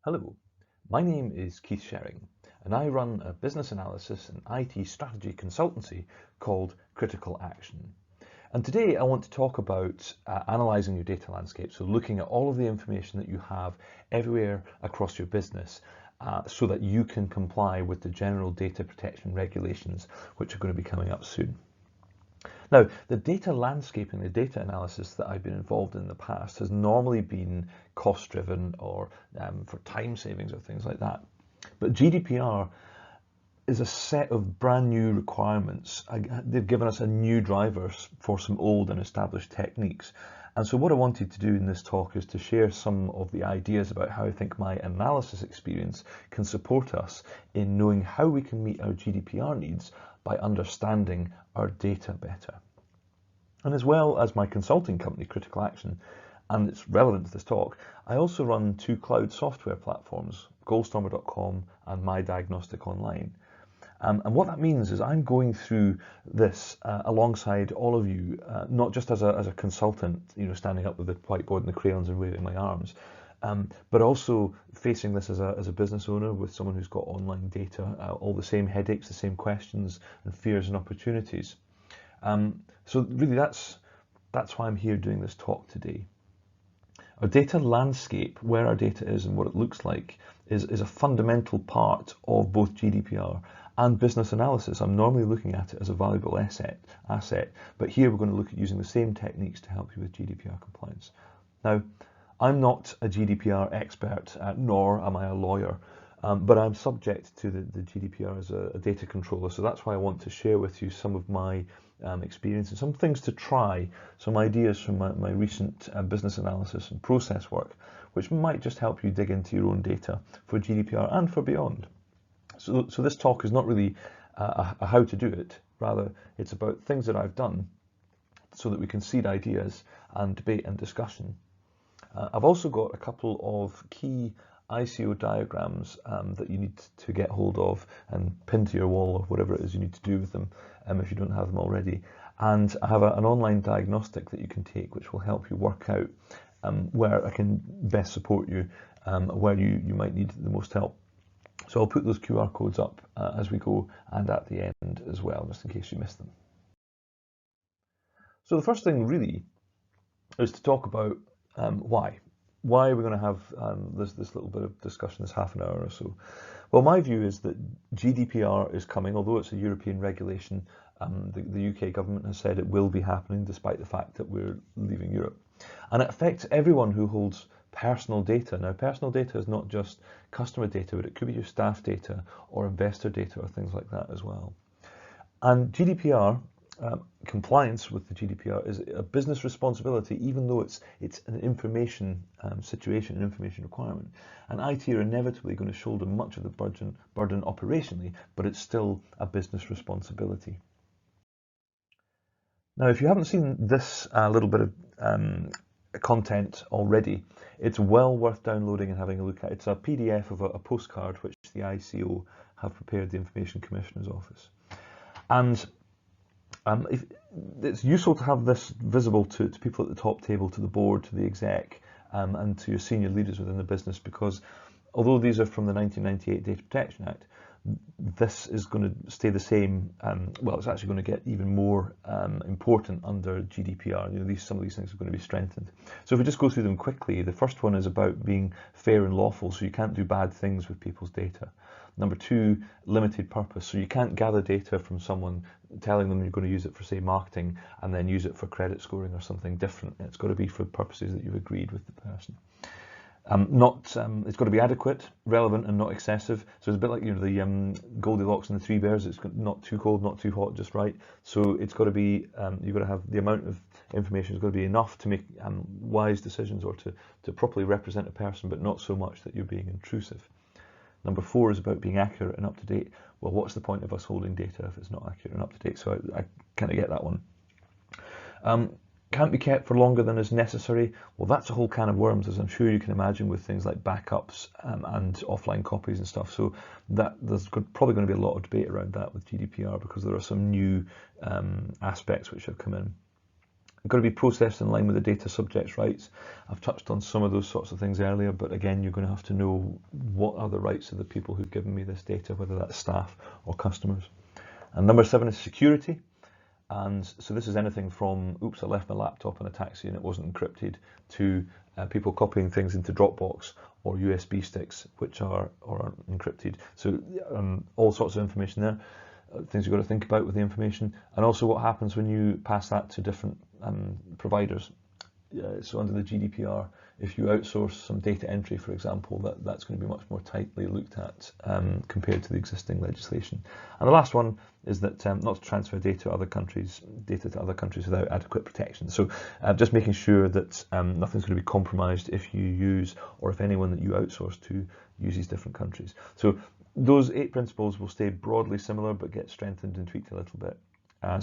Hello, my name is Keith Shering, and I run a business analysis and IT strategy consultancy called Critical Action. And today I want to talk about analysing your data landscape, so looking at all of the information that you have everywhere across your business so that you can comply with the general data protection regulations which are going to be coming up soon. Now, the data landscaping, the data analysis that I've been involved in the past has normally been cost-driven or for time savings or things like that. But GDPR is a set of brand new requirements. They've given us a new driver for some old and established techniques. And so what I wanted to do in this talk is to share some of the ideas about how I think my analysis experience can support us in knowing how we can meet our GDPR needs by understanding our data better. And as well as my consulting company, Critical Action, and it's relevant to this talk, I also run two cloud software platforms, Goalstormer.com and My Diagnostic Online. And what that means is I'm going through this alongside all of you, not just as a consultant, standing up with the whiteboard and the crayons and waving my arms, but also facing this as a business owner with someone who's got online data, all the same headaches, the same questions and fears and opportunities. So really that's why I'm here doing this talk today. Our data landscape, where our data is and what it looks like, is a fundamental part of both GDPR and business analysis. I'm normally looking at it as a valuable asset, but here we're going to look at using the same techniques to help you with GDPR compliance. Now, I'm not a GDPR expert, nor am I a lawyer, but I'm subject to the GDPR as a data controller, so that's why I want to share with you some of my experience and some things to try, some ideas from my recent business analysis and process work, which might just help you dig into your own data for GDPR and for beyond. So this talk is not really a how to do it, rather it's about things that I've done so that we can seed ideas and debate and discussion. I've also got a couple of key ICO diagrams that you need to get hold of and pin to your wall or whatever it is you need to do with them if you don't have them already. And I have an online diagnostic that you can take which will help you work out where I can best support you, where you might need the most help. So I'll put those QR codes up as we go and at the end as well, just in case you missed them. So the first thing really is to talk about why. Why are we going to have this little bit of discussion, this half an hour or so? Well, my view is that GDPR is coming, although it's a European regulation. The UK government has said it will be happening despite the fact that we're leaving Europe. And it affects everyone who holds personal data. Now, personal data is not just customer data, but it could be your staff data or investor data or things like that as well. And GDPR, compliance with the GDPR is a business responsibility, even though it's an information situation, an information requirement. And IT are inevitably going to shoulder much of the burden operationally, but it's still a business responsibility. Now, if you haven't seen this little bit of content already, it's well worth downloading and having a look at. It's a PDF of a postcard which the ICO have prepared, the Information Commissioner's Office. And it's useful to have this visible to people at the top table, to the board, to the exec, and to your senior leaders within the business, because although these are from the 1998 Data Protection Act, this is going to stay the same. Well, it's actually going to get even more important under GDPR. Some of these things are going to be strengthened. So if we just go through them quickly, the first one is about being fair and lawful, so you can't do bad things with people's data. Number two, limited purpose. So you can't gather data from someone telling them you're going to use it for, say, marketing and then use it for credit scoring or something different. It's got to be for purposes that you've agreed with the person. It's got to be adequate, relevant, and not excessive. So it's a bit like the Goldilocks and the Three Bears. It's not too cold, not too hot, just right. So it's got to be, you've got to have the amount of information has got to be enough to make wise decisions or to properly represent a person, but not so much that you're being intrusive. Number four is about being accurate and up to date. Well, what's the point of us holding data if it's not accurate and up to date? So I kind of get that one. Can't be kept for longer than is necessary. Well, that's a whole can of worms, as I'm sure you can imagine, with things like backups and offline copies and stuff. So there's probably going to be a lot of debate around that with GDPR, because there are some new aspects which have come in. got to be processed in line with the data subject's rights. I've touched on some of those sorts of things earlier, but again, you're going to have to know what are the rights of the people who've given me this data, whether that's staff or customers. And number 7 is security. And so this is anything from, oops, I left my laptop in a taxi and it wasn't encrypted, to people copying things into Dropbox or USB sticks, which are encrypted. So all sorts of information there, things you've got to think about with the information, and also what happens when you pass that to different providers. So under the GDPR, if you outsource some data entry, for example, that's going to be much more tightly looked at compared to the existing legislation. And the last one is that not to transfer data to other countries without adequate protection. So just making sure that nothing's going to be compromised if you use, or if anyone that you outsource to uses different countries. So those 8 principles will stay broadly similar but get strengthened and tweaked a little bit.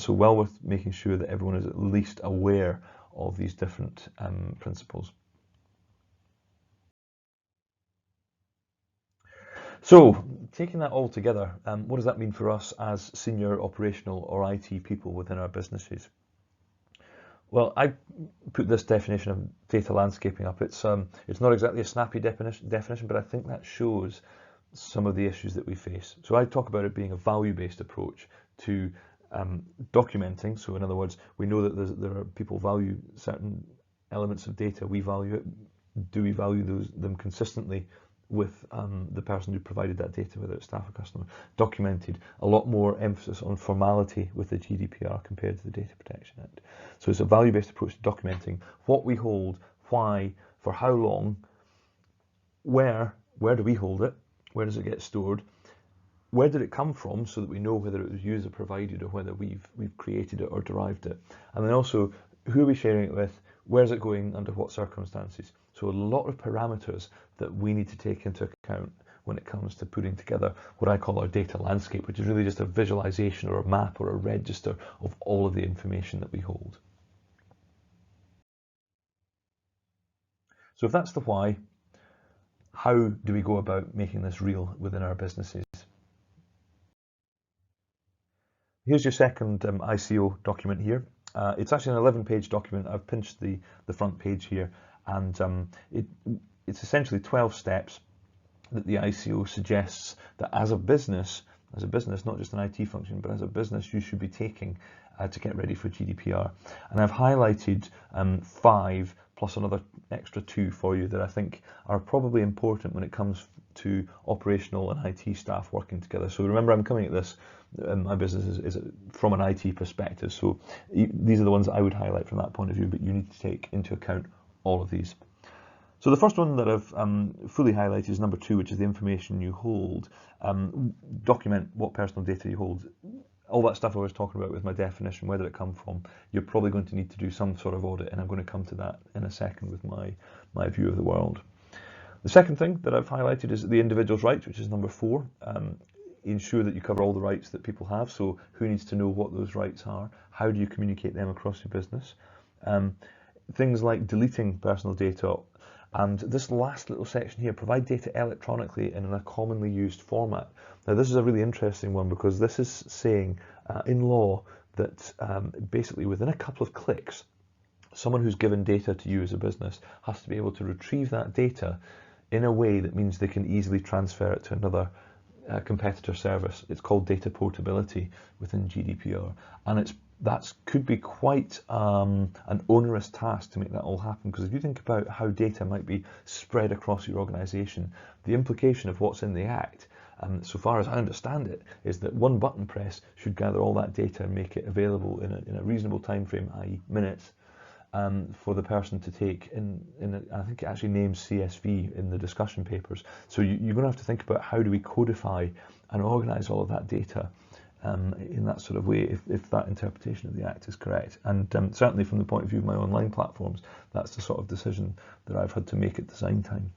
So well worth making sure that everyone is at least aware of these different principles. So, taking that all together, what does that mean for us as senior operational or IT people within our businesses? Well, I put this definition of data landscaping up. It's not exactly a snappy definition, but I think that shows some of the issues that we face. So I talk about it being a value-based approach to documenting. So in other words, we know that there are people value certain elements of data. We value it. Do we value them consistently with the person who provided that data, whether it's staff or customer? Documented. A lot more emphasis on formality with the GDPR compared to the Data Protection Act. So it's a value-based approach to documenting what we hold, why, for how long, where do we hold it, where does it get stored, where did it come from, so that we know whether it was user provided or whether we've created it or derived it. And then also, who are we sharing it with, where's it going, under what circumstances. So a lot of parameters that we need to take into account when it comes to putting together what I call our data landscape, which is really just a visualization or a map or a register of all of the information that we hold. So if that's the why, how do we go about making this real within our businesses? Here's your second ICO document here. It's actually an 11-page document. I've pinched the front page here, and it's essentially 12 steps that the ICO suggests that as a business, not just an IT function, but as a business, you should be taking to get ready for GDPR. And I've highlighted 5 plus another extra 2 for you that I think are probably important when it comes to operational and IT staff working together. So remember, I'm coming at this, my business is from an IT perspective, so these are the ones that I would highlight from that point of view, but you need to take into account all of these. So the first one that I've fully highlighted is number 2, which is the information you hold. Document what personal data you hold. All that stuff I was talking about with my definition, where did it come from, you're probably going to need to do some sort of audit, and I'm going to come to that in a second with my view of the world. The second thing that I've highlighted is the individual's rights, which is number 4. Ensure that you cover all the rights that people have. So who needs to know what those rights are? How do you communicate them across your business? Things like deleting personal data. And this last little section here, provide data electronically and in a commonly used format. Now this is a really interesting one, because this is saying in law that basically within a couple of clicks, someone who's given data to you as a business has to be able to retrieve that data in a way that means they can easily transfer it to another competitor service. It's called data portability within GDPR, and that could be quite an onerous task to make that all happen, because if you think about how data might be spread across your organisation, the implication of what's in the Act, so far as I understand it, is that one button press should gather all that data and make it available in a reasonable time frame, i.e. minutes, for the person to take I think it actually names CSV in the discussion papers. So you're going to have to think about how do we codify and organise all of that data in that sort of way, if that interpretation of the Act is correct. And certainly from the point of view of my online platforms, that's the sort of decision that I've had to make at design time.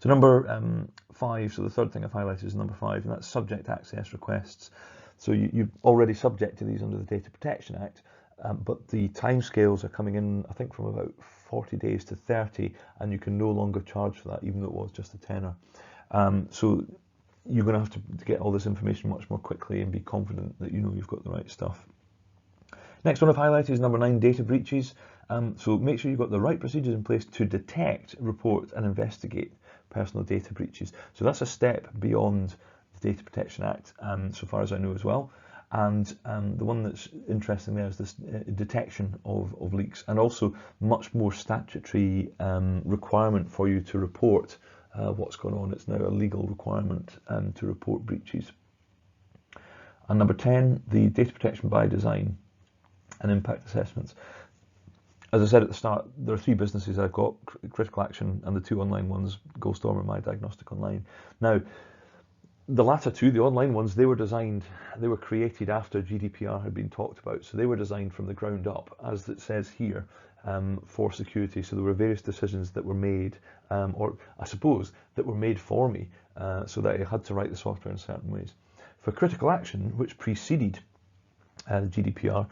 So number 5, so the third thing I've highlighted is number 5, and that's subject access requests. So you're already subject to these under the Data Protection Act, but the timescales are coming in, I think, from about 40 days to 30, and you can no longer charge for that, even though it was just a tenner. So you're going to have to get all this information much more quickly and be confident that you know you've got the right stuff. Next one I've highlighted is number 9, data breaches. So make sure you've got the right procedures in place to detect, report and investigate personal data breaches. So that's a step beyond the Data Protection Act, so far as I know as well. And the one that's interesting there is this detection of leaks, and also much more statutory requirement for you to report what's going on. It's now a legal requirement to report breaches. And number 10, the data protection by design and impact assessments. As I said at the start, there are 3 businesses I've got, Critical Action and the 2 online ones, GoStorm and My Diagnostic Online. Now, the latter 2, the online ones, they were created after GDPR had been talked about. So they were designed from the ground up, as it says here, for security. So there were various decisions that were made, or I suppose, that were made for me, so that I had to write the software in certain ways. For Critical Action, which preceded GDPR,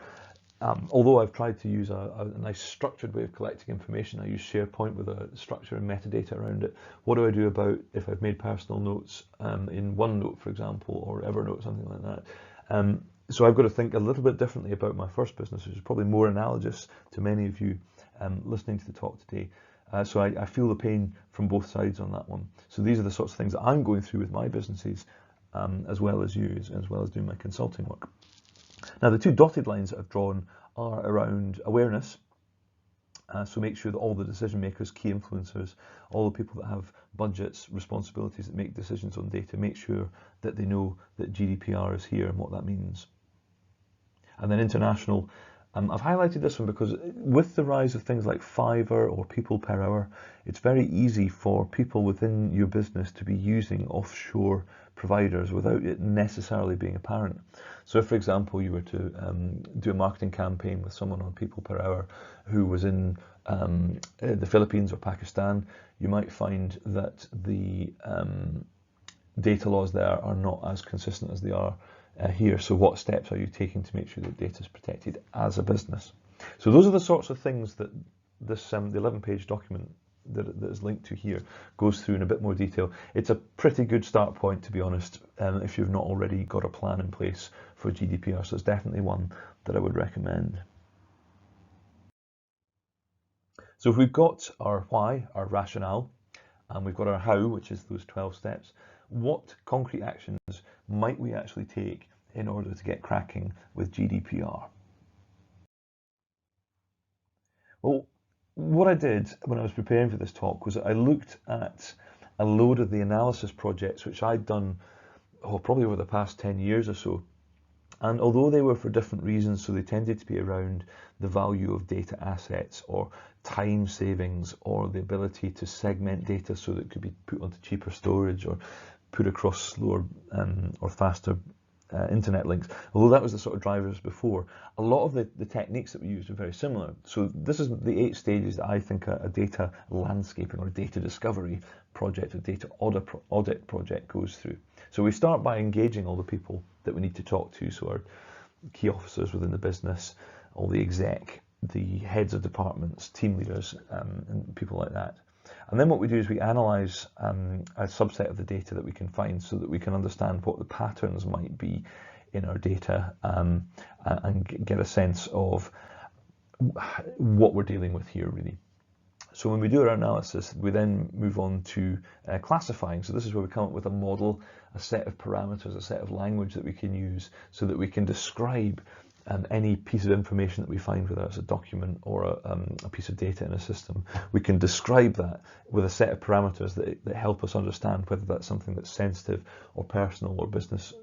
although I've tried to use a nice structured way of collecting information, I use SharePoint with a structure and metadata around it. What do I do about if I've made personal notes in OneNote, for example, or Evernote, something like that? So I've got to think a little bit differently about my first business, which is probably more analogous to many of you listening to the talk today. So I feel the pain from both sides on that one. So these are the sorts of things that I'm going through with my businesses, as well as you, as well as doing my consulting work. Now, the 2 dotted lines that I've drawn are around awareness. So make sure that all the decision makers, key influencers, all the people that have budgets, responsibilities that make decisions on data, make sure that they know that GDPR is here and what that means. And then international, I've highlighted this one because with the rise of things like Fiverr or people per hour, it's very easy for people within your business to be using offshore providers without it necessarily being apparent. So if, for example, you were to do a marketing campaign with someone on people per hour who was in the Philippines or Pakistan, you might find that the data laws there are not as consistent as they are here. So what steps are you taking to make sure that data is protected as a business? So those are the sorts of things that this the 11-page document that is linked to here goes through in a bit more detail. It's a pretty good start point, to be honest, if you've not already got a plan in place for GDPR. So it's definitely one that I would recommend. So if we've got our why, our rationale, and we've got our how, which is those 12 steps, what concrete actions might we actually take in order to get cracking with GDPR? Well, what I did when I was preparing for this talk was I looked at a load of the analysis projects which I'd done probably over the past 10 years or so. And although they were for different reasons, so they tended to be around the value of data assets or time savings or the ability to segment data so that it could be put onto cheaper storage or put across slower or faster internet links, although that was the sort of drivers before, a lot of the techniques that we used are very similar. So this is the 8 stages that I think a data landscaping or data discovery project, a data audit project goes through. So we start by engaging all the people that we need to talk to, so our key officers within the business, all the exec, the heads of departments, team leaders, and people like that. And then what we do is we analyse a subset of the data that we can find so that we can understand what the patterns might be in our data and get a sense of what we're dealing with here, really. So when we do our analysis, we then move on to classifying. So this is where we come up with a model, a set of parameters, a set of language that we can use so that we can describe any piece of information that we find, whether it's a document or a piece of data in a system. We can describe that with a set of parameters that help us understand whether that's something that's sensitive or personal or business,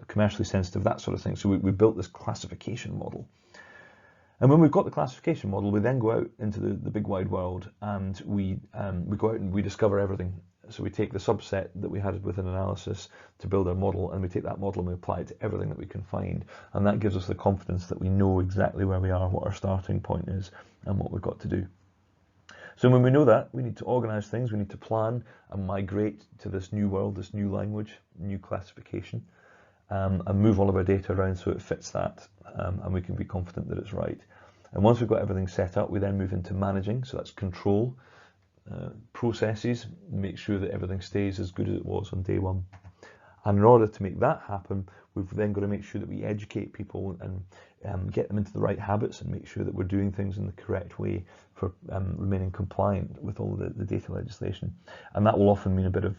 commercially sensitive, that sort of thing. So we built this classification model. And when we've got the classification model, we then go out into the big wide world and we go out and we discover everything. So we take the subset that we had with an analysis to build our model, and we take that model and we apply it to everything that we can find. And that gives us the confidence that we know exactly where we are, what our starting point is, and what we've got to do. So when we know that, we need to organize things, we need to plan and migrate to this new world, this new language, new classification, and move all of our data around so it fits that, and we can be confident that it's right. And once we've got everything set up, we then move into managing, so that's control, processes, make sure that everything stays as good as it was on day one. And in order to make that happen, we've then got to make sure that we educate people and get them into the right habits and make sure that we're doing things in the correct way for remaining compliant with all the data legislation. And that will often mean a bit of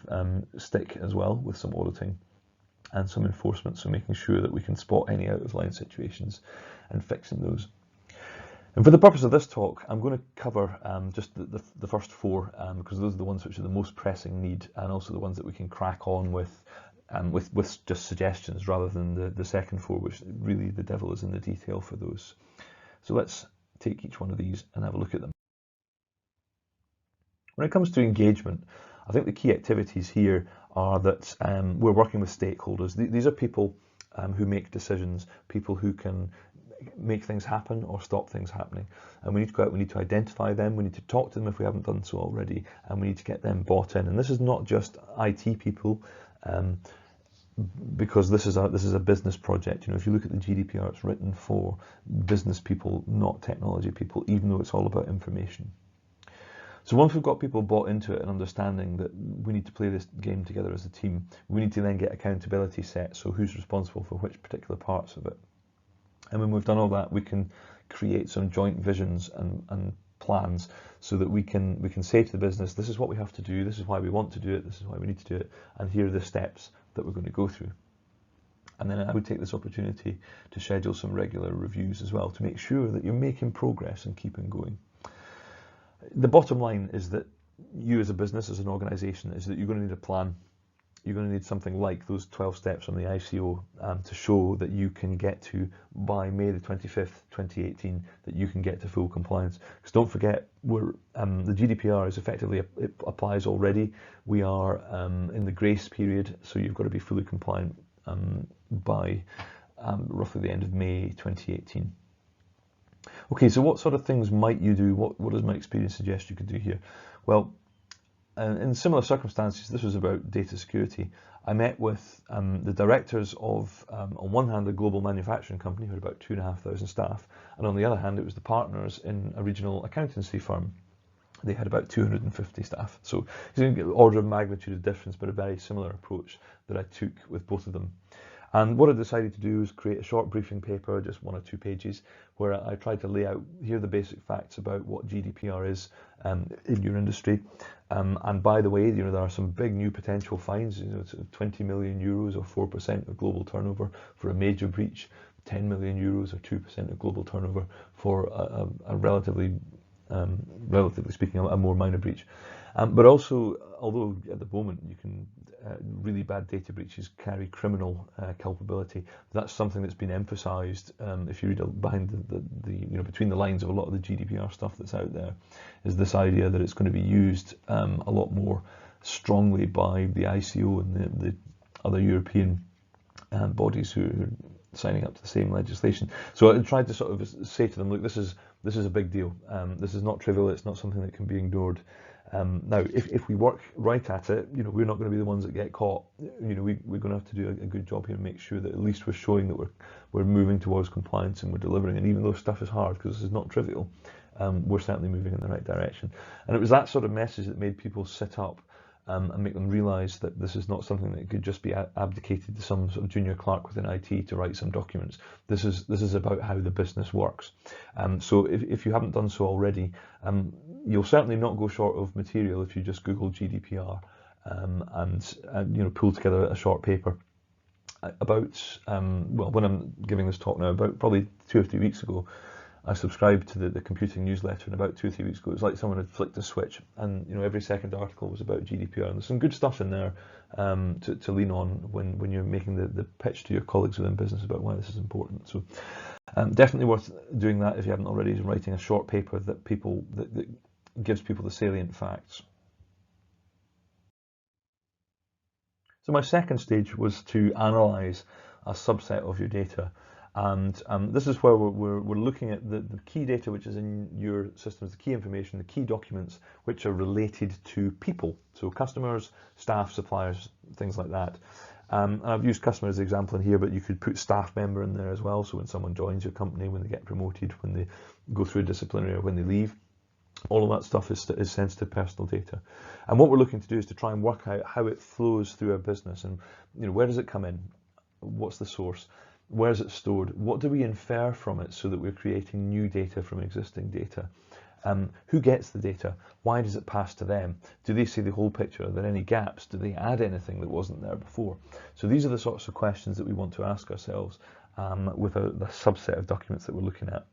stick as well, with some auditing and some enforcement, so making sure that we can spot any out-of-line situations and fixing those. And for the purpose of this talk, I'm going to cover just the first four, because those are the ones which are the most pressing need, and also the ones that we can crack on with just suggestions, rather than the second four, which really the devil is in the detail for those. So let's take each one of these and have a look at them. When it comes to engagement, I think the key activities here are that we're working with stakeholders. These are people who make decisions, people who can make things happen or stop things happening. And we need to go out, we need to identify them, we need to talk to them if we haven't done so already, and we need to get them bought in. And this is not just IT people, because this is a business project. You know, if you look at the GDPR, it's written for business people, not technology people, even though it's all about information. So once we've got people bought into it and understanding that we need to play this game together as a team, we need to then get accountability set, so who's responsible for which particular parts of it. And when we've done all that, we can create some joint visions and plans, so that we can say to the business, this is what we have to do, this is why we want to do it, this is why we need to do it, and here are the steps that we're going to go through. And then I would take this opportunity to schedule some regular reviews as well, to make sure that you're making progress and keeping going. The bottom line is that you as a business, as an organisation, is that you're going to need a plan. You're going to need something like those 12 steps from the ICO to show that you can get to, by May the 25th, 2018, that you can get to full compliance. Because don't forget, the GDPR is effectively, it applies already. We are in the grace period, so you've got to be fully compliant by roughly the end of May 2018. Okay, so what sort of things might you do? What does my experience suggest you could do here? Well, in similar circumstances, this was about data security. I met with the directors of, on one hand, a global manufacturing company who had about 2,500 staff, and on the other hand, it was the partners in a regional accountancy firm. They had about 250 staff. So you can get the order of magnitude of difference, but a very similar approach that I took with both of them. And what I decided to do was create a short briefing paper, just 1 or 2 pages, where I tried to lay out, here are the basic facts about what GDPR is in your industry. And by the way, you know, there are some big new potential fines, you know, 20 million euros or 4% of global turnover for a major breach, 10 million euros or 2% of global turnover for a relatively speaking, a more minor breach. But also, although at the moment you can really bad data breaches carry criminal culpability, that's something that's been emphasised. If you read behind the you know, between the lines of a lot of the GDPR stuff that's out there, is this idea that it's going to be used a lot more strongly by the ICO and the other European bodies who are signing up to the same legislation. So I tried to sort of say to them, look, this is a big deal. This is not trivial. It's not something that can be ignored. Now, if we work right at it, you know, we're not going to be the ones that get caught. You know, we're going to have to do a good job here and make sure that at least we're showing that we're moving towards compliance and we're delivering. And even though stuff is hard, because this is not trivial, we're certainly moving in the right direction. And it was that sort of message that made people sit up and make them realise that this is not something that could just be abdicated to some sort of junior clerk within IT to write some documents. This is about how the business works. So if you haven't done so already, you'll certainly not go short of material if you just Google GDPR and you know, pull together a short paper about well, when I'm giving this talk now, about probably 2 or 3 weeks ago, I subscribed to the computing newsletter, and about 2 or 3 weeks ago, it was like someone had flicked a switch, and you know, every second article was about GDPR, and there's some good stuff in there to lean on when you're making the pitch to your colleagues within business about why this is important. So definitely worth doing that if you haven't already, is writing a short paper that gives people the salient facts. So my second stage was to analyse a subset of your data. And this is where we're looking at the key data which is in your systems, the key information, the key documents which are related to people. So customers, staff, suppliers, things like that. And I've used customer as an example in here, but you could put staff member in there as well. So when someone joins your company, when they get promoted, when they go through a disciplinary, or when they leave. All of that stuff is sensitive personal data. And what we're looking to do is to try and work out how it flows through our business, and where does it come in? What's the source? Where is it stored? What do we infer from it so that we're creating new data from existing data? Who gets the data? Why does it pass to them? Do they see the whole picture? Are there any gaps? Do they add anything that wasn't there before? So these are the sorts of questions that we want to ask ourselves with the subset of documents that we're looking at.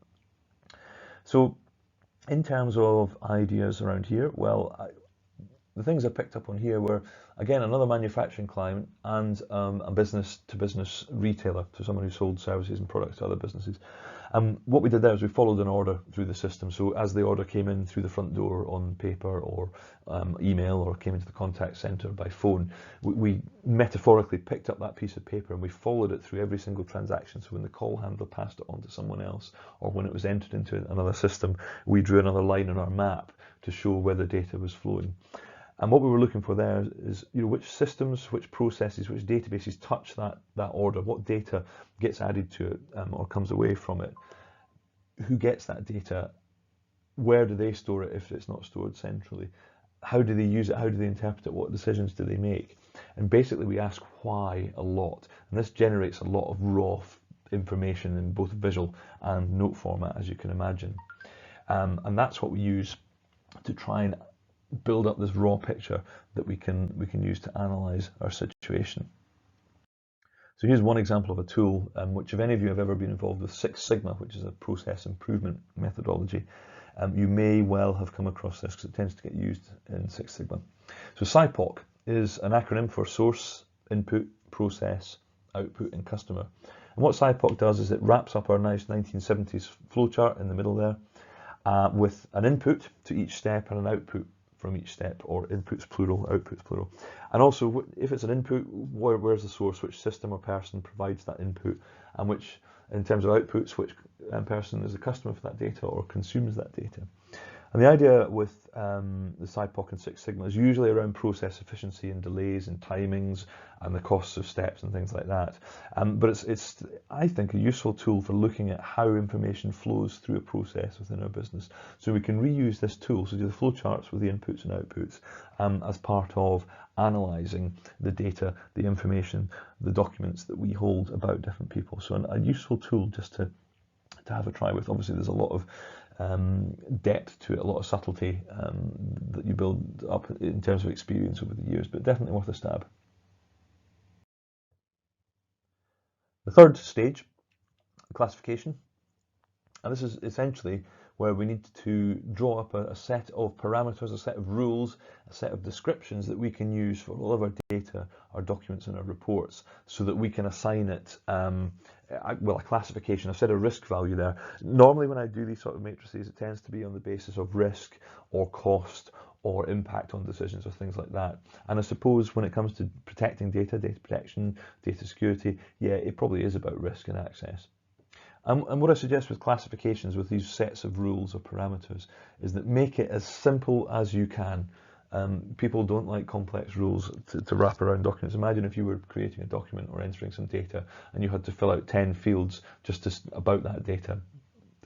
So in terms of ideas around here, well, the things I picked up on here were, again, another manufacturing client and a business-to-business retailer, so someone who sold services and products to other businesses. What we did there is we followed an order through the system. So as the order came in through the front door on paper or email, or came into the contact center by phone, we metaphorically picked up that piece of paper and we followed it through every single transaction. So when the call handler passed it on to someone else, or when it was entered into another system, we drew another line on our map to show where the data was flowing. And what we were looking for there is, which systems, which processes, which databases touch that order, what data gets added to it or comes away from it, who gets that data, where do they store it if it's not stored centrally, how do they use it, how do they interpret it, what decisions do they make? And basically we ask why a lot, and this generates a lot of raw information in both visual and note format, as you can imagine. And that's what we use to try and build up this raw picture that we can use to analyze our situation. So here's one example of a tool which, if any of you have ever been involved with Six Sigma, which is a process improvement methodology, you may well have come across this because it tends to get used in Six Sigma. So SIPOC is an acronym for Source, Input, Process, Output and Customer. And what SIPOC does is it wraps up our nice 1970s flowchart in the middle there with an input to each step and an output from each step, or inputs plural, outputs plural. And also, if it's an input, where's the source, which system or person provides that input, and which, in terms of outputs, which person is the customer for that data or consumes that data. And the idea with the SIPOC and Six Sigma is usually around process efficiency and delays and timings and the costs of steps and things like that. But it's, I think, a useful tool for looking at how information flows through a process within our business. So we can reuse this tool, so do the flowcharts with the inputs and outputs as part of analysing the data, the information, the documents that we hold about different people. So a useful tool just to have a try with. Obviously, there's a lot of depth to it, a lot of subtlety that you build up in terms of experience over the years, but definitely worth a stab. The third stage, classification, and this is essentially where we need to draw up a set of parameters, a set of rules, a set of descriptions that we can use for all of our data, our documents and our reports, so that we can assign it, well, a classification. I've said a risk value there. Normally when I do these sort of matrices, it tends to be on the basis of risk or cost or impact on decisions or things like that. And I suppose when it comes to protecting data, data protection, data security, yeah, it probably is about risk and access. And what I suggest with classifications, with these sets of rules or parameters, is that make it as simple as you can. People don't like complex rules to wrap around documents. Imagine if you were creating a document or entering some data and you had to fill out 10 fields just about that data,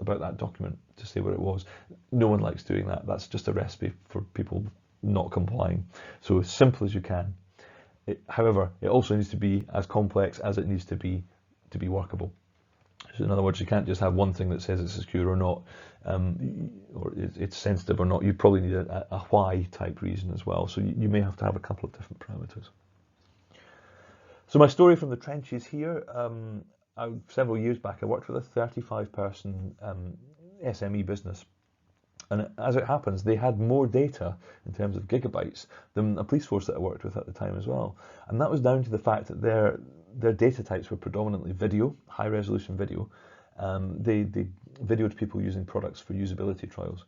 about that document, to say what it was. No one likes doing that. That's just a recipe for people not complying. So as simple as you can. However, it also needs to be as complex as it needs to be workable. So in other words, you can't just have one thing that says it's secure or not, or it's sensitive or not. You probably need a why type reason as well. So you may have to have a couple of different parameters. So my story from the trenches here, several years back, I worked with a 35-person SME business. And as it happens, they had more data in terms of gigabytes than a police force that I worked with at the time as well. And that was down to the fact that their data types were predominantly video, high resolution video. They videoed people using products for usability trials.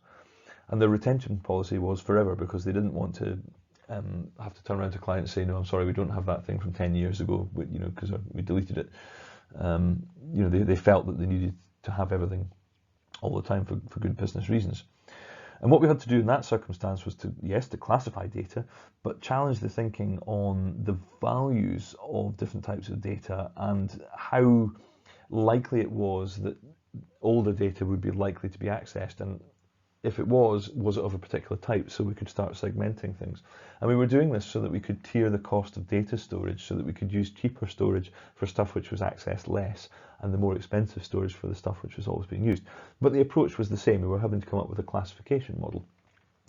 And their retention policy was forever, because they didn't want to have to turn around to clients and say, no, I'm sorry, we don't have that thing from 10 years ago, because we deleted it. They felt that they needed to have everything all the time for good business reasons. And what we had to do in that circumstance was to classify data, but challenge the thinking on the values of different types of data and how likely it was that older data would be likely to be accessed. And if it was it of a particular type, so we could start segmenting things. And we were doing this so that we could tier the cost of data storage, so that we could use cheaper storage for stuff which was accessed less, and the more expensive storage for the stuff which was always being used. But the approach was the same. We were having to come up with a classification model.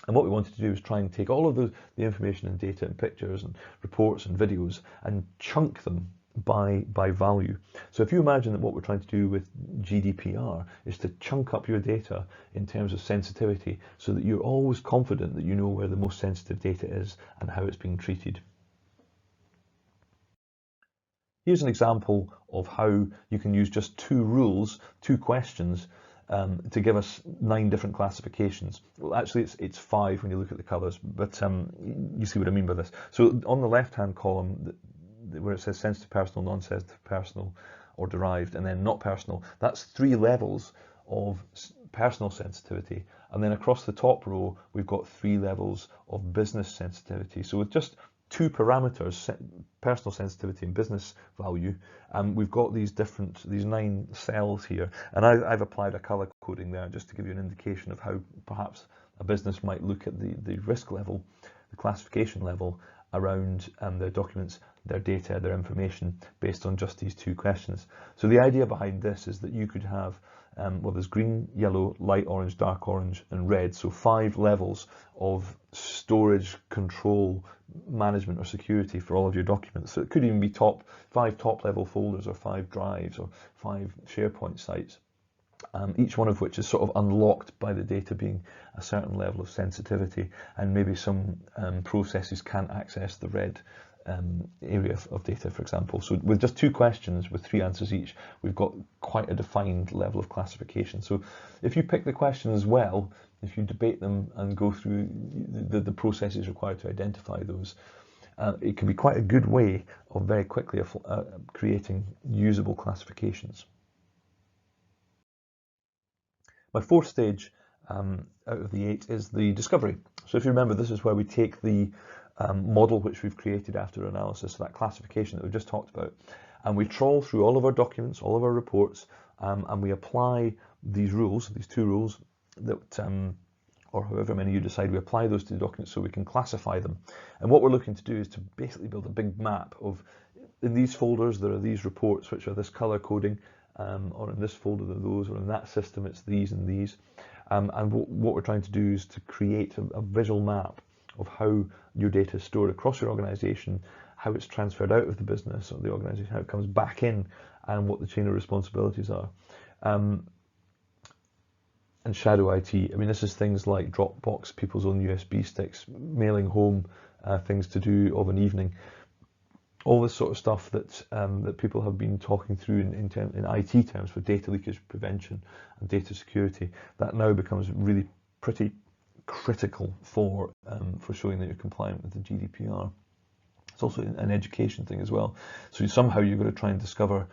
And what we wanted to do was try and take all of the information and data and pictures and reports and videos and chunk them by value. So if you imagine that what we're trying to do with GDPR is to chunk up your data in terms of sensitivity, so that you're always confident that you know where the most sensitive data is and how it's being treated. Here's an example of how you can use just 2 rules, 2 questions, to give us 9 different classifications. Well, actually it's 5 when you look at the colours, but you see what I mean by this. So on the left-hand column, where it says sensitive personal, non-sensitive personal, or derived, and then not personal, that's 3 levels of personal sensitivity. And then across the top row, we've got 3 levels of business sensitivity. So with just 2 parameters, personal sensitivity and business value, we've got these 9 cells here, and I've applied a color coding there just to give you an indication of how perhaps a business might look at the risk level, the classification level around their documents, their data, their information, based on just these 2 questions. So the idea behind this is that you could have, well, there's green, yellow, light orange, dark orange, and red. So 5 levels of storage, control, management, or security for all of your documents. So it could even be 5 top level folders, or 5 drives, or 5 SharePoint sites. Each one of which is sort of unlocked by the data being a certain level of sensitivity, and maybe some processes can't access the red area of data, for example. So with just 2 questions with 3 answers each, we've got quite a defined level of classification. So if you pick the questions well, if you debate them and go through the processes required to identify those, it can be quite a good way of very quickly creating usable classifications. My 4th stage out of the 8 is the discovery. So if you remember, this is where we take the model which we've created after analysis, that classification that we've just talked about, and we trawl through all of our documents, all of our reports, and we apply these rules, these 2 rules, that, or however many you decide, we apply those to the documents so we can classify them. And what we're looking to do is to basically build a big map of, in these folders there are these reports which are this color coding, or in this folder there are those, or in that system it's these and these. And what we're trying to do is to create a visual map of how your data is stored across your organization, how it's transferred out of the business or the organization, how it comes back in, and what the chain of responsibilities are. And shadow IT, I mean, this is things like Dropbox, people's own USB sticks, mailing home things to do of an evening. All this sort of stuff that that people have been talking through in IT terms for data leakage prevention and data security, that now becomes really pretty critical for showing that you're compliant with the GDPR. It's also an education thing as well. So somehow you've got to try and discover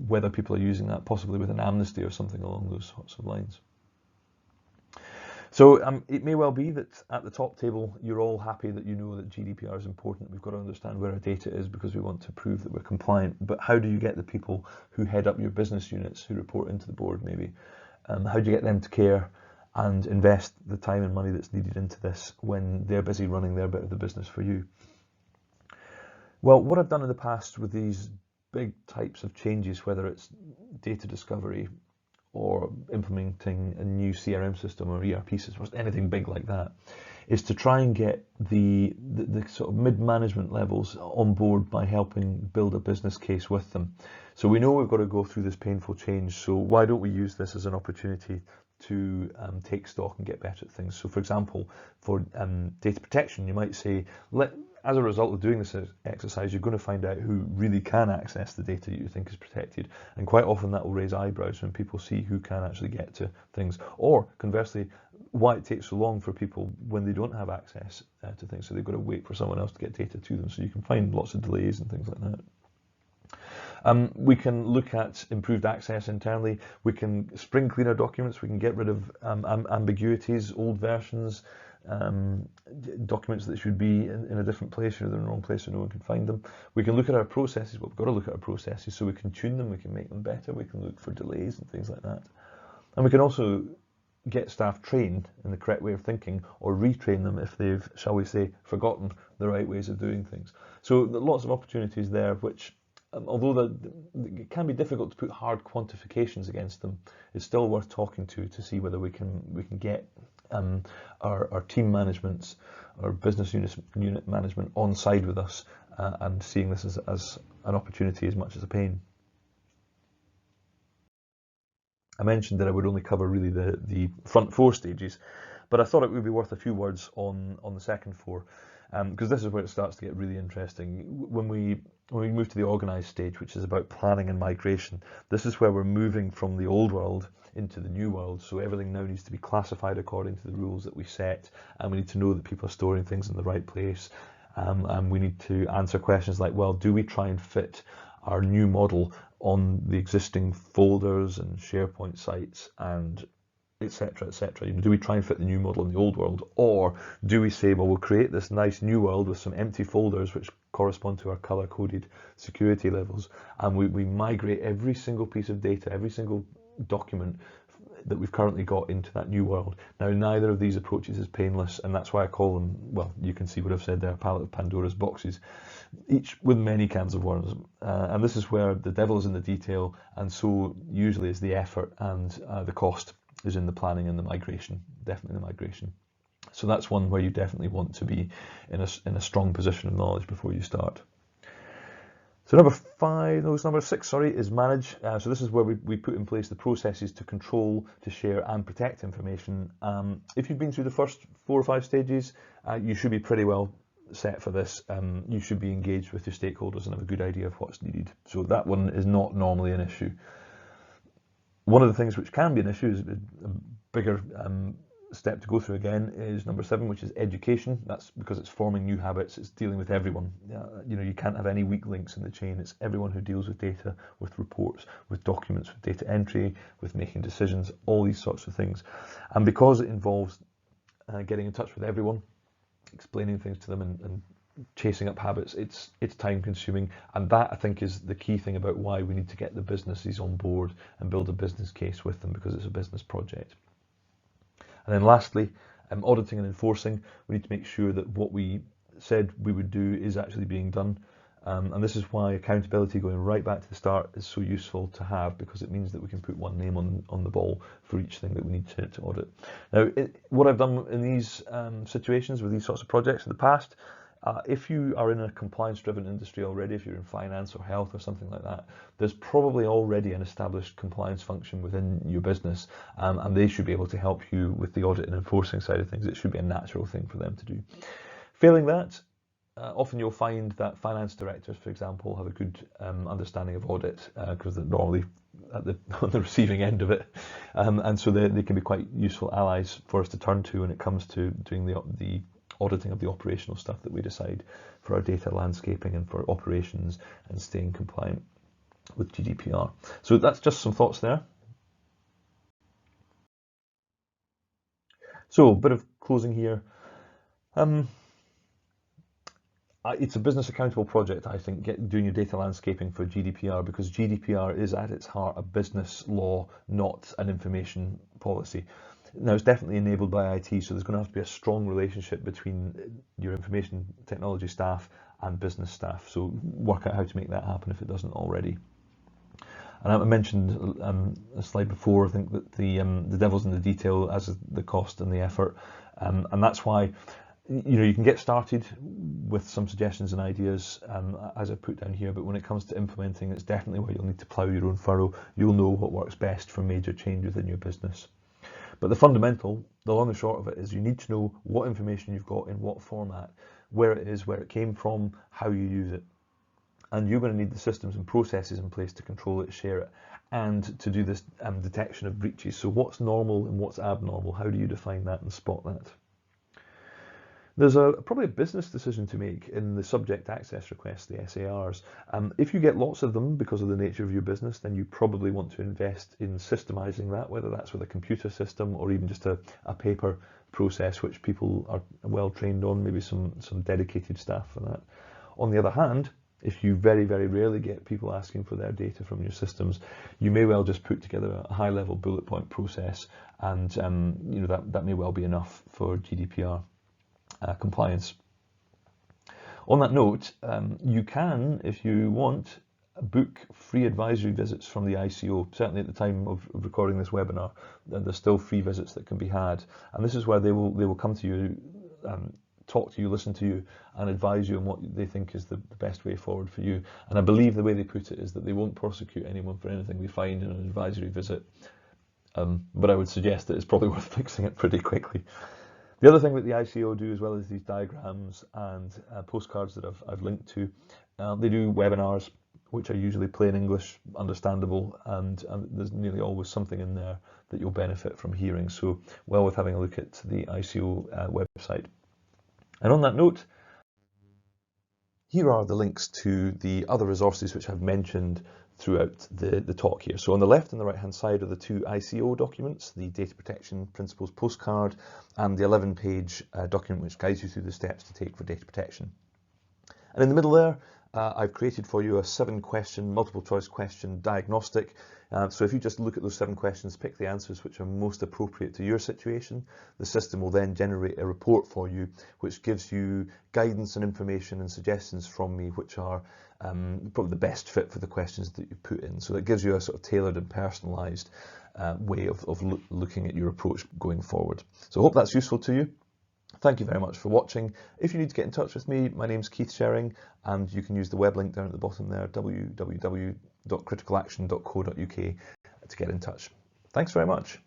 whether people are using that, possibly with an amnesty or something along those sorts of lines. So it may well be that at the top table you're all happy that you know that GDPR is important. We've got to understand where our data is because we want to prove that we're compliant. But how do you get the people who head up your business units, who report into the board maybe, how do you get them to care and invest the time and money that's needed into this when they're busy running their bit of the business for you? Well, what I've done in the past with these big types of changes, whether it's data discovery or implementing a new CRM system or ERP system, or anything big like that, is to try and get the sort of mid-management levels on board by helping build a business case with them. So we know we've got to go through this painful change, so why don't we use this as an opportunity to take stock and get better at things? So for example, for data protection, you might say, as a result of doing this exercise, you're going to find out who really can access the data you think is protected. And quite often that will raise eyebrows when people see who can actually get to things. Or conversely, why it takes so long for people when they don't have access to things. So they've got to wait for someone else to get data to them. So you can find lots of delays and things like that. We can look at improved access internally. We can spring clean our documents. We can get rid of ambiguities, old versions, documents that should be in a different place, or they're in the wrong place so no one can find them. We can look at our processes. Well, we've got to look at our processes so we can tune them, we can make them better, we can look for delays and things like that. And we can also get staff trained in the correct way of thinking, or retrain them if they've, shall we say, forgotten the right ways of doing things. So there are lots of opportunities there, which, although it can be difficult to put hard quantifications against them, it's still worth talking to see whether we can get our team managements, our business unit management on side with us, and seeing this as an opportunity as much as a pain. I mentioned that I would only cover really the front 4 stages, but I thought it would be worth a few words on the second 4, because this is where it starts to get really interesting. When we move to the organised stage, which is about planning and migration, this is where we're moving from the old world into the new world. So everything now needs to be classified according to the rules that we set, and we need to know that people are storing things in the right place. And we need to answer questions like, well, do we try and fit our new model on the existing folders and SharePoint sites and etc, etc. You know, do we try and fit the new model in the old world, or do we say, well, we'll create this nice new world with some empty folders which correspond to our color-coded security levels, and we migrate every single piece of data, every single document that we've currently got into that new world. Now, neither of these approaches is painless, and that's why I call them, well, you can see what I've said there, a pallet of Pandora's boxes, each with many cans of worms. And this is where the devil is in the detail, and so usually is the effort, and the cost is in the planning and the migration, definitely the migration. So that's one where you definitely want to be in a strong position of knowledge before you start. So number 6, sorry, is manage. So this is where we put in place the processes to control, to share and protect information. If you've been through the first 4 or 5 stages, you should be pretty well set for this. You should be engaged with your stakeholders and have a good idea of what's needed. So that one is not normally an issue. One of the things which can be an issue, is a bigger step to go through again, is number 7, which is education. That's because it's forming new habits, it's dealing with everyone. You know, you can't have any weak links in the chain. It's everyone who deals with data, with reports, with documents, with data entry, with making decisions, all these sorts of things. And because it involves getting in touch with everyone, explaining things to them and chasing up habits, it's time consuming, and that, I think, is the key thing about why we need to get the businesses on board and build a business case with them, because it's a business project. And then lastly, auditing and enforcing. We need to make sure that what we said we would do is actually being done. And this is why accountability, going right back to the start, is so useful to have, because it means that we can put one name on the ball for each thing that we need to audit. Now, what I've done in these situations with these sorts of projects in the past, if you are in a compliance-driven industry already, if you're in finance or health or something like that, there's probably already an established compliance function within your business, and they should be able to help you with the audit and enforcing side of things. It should be a natural thing for them to do. Failing that, often you'll find that finance directors, for example, have a good understanding of audit, because they're normally on the receiving end of it, and so they can be quite useful allies for us to turn to when it comes to doing the auditing of the operational stuff that we decide for our data landscaping and for operations and staying compliant with GDPR. So that's just some thoughts there. So a bit of closing here. It's a business accountable project, I think, doing your data landscaping for GDPR, because GDPR is at its heart a business law, not an information policy. Now, it's definitely enabled by IT, so there's going to have to be a strong relationship between your information technology staff and business staff. So work out how to make that happen if it doesn't already. And I mentioned a slide before, I think, that the devil's in the detail, as is the cost and the effort. And that's why, you know, you can get started with some suggestions and ideas, as I put down here, but when it comes to implementing, it's definitely where you'll need to plough your own furrow. You'll know what works best for major change within your business. But the fundamental, the long and short of it, is you need to know what information you've got in what format, where it is, where it came from, how you use it. And you're going to need the systems and processes in place to control it, share it, and to do this detection of breaches. So what's normal and what's abnormal? How do you define that and spot that? There's probably a business decision to make in the subject access requests, the SARs. If you get lots of them because of the nature of your business, then you probably want to invest in systemizing that, whether that's with a computer system or even just a paper process, which people are well trained on, maybe some dedicated staff for that. On the other hand, if you very, very rarely get people asking for their data from your systems, you may well just put together a high-level bullet point process, and that may well be enough for GDPR compliance. On that note, you can, if you want, book free advisory visits from the ICO. Certainly at the time of recording this webinar, there's still free visits that can be had, and this is where they will come to you, talk to you, listen to you, and advise you on what they think is the best way forward for you. And I believe the way they put it is that they won't prosecute anyone for anything they find in an advisory visit, but I would suggest that it's probably worth fixing it pretty quickly. The other thing that the ICO do, as well as these diagrams and postcards that I've linked to, they do webinars, which are usually plain English, understandable, and there's nearly always something in there that you'll benefit from hearing. So well worth having a look at the ICO website. And on that note, here are the links to the other resources which I've mentioned throughout the talk here. So on the left and the right hand side are the two ICO documents, the Data Protection Principles postcard and the 11-page document which guides you through the steps to take for data protection. And in the middle there, I've created for you a 7-question multiple choice question diagnostic. So if you just look at those 7 questions, pick the answers which are most appropriate to your situation, the system will then generate a report for you which gives you guidance and information and suggestions from me which are probably the best fit for the questions that you put in. So that gives you a sort of tailored and personalised way of looking at your approach going forward. So I hope that's useful to you. Thank you very much for watching. If you need to get in touch with me, my name's Keith Shering, and you can use the web link down at the bottom there, www.criticalaction.co.uk, to get in touch. Thanks very much.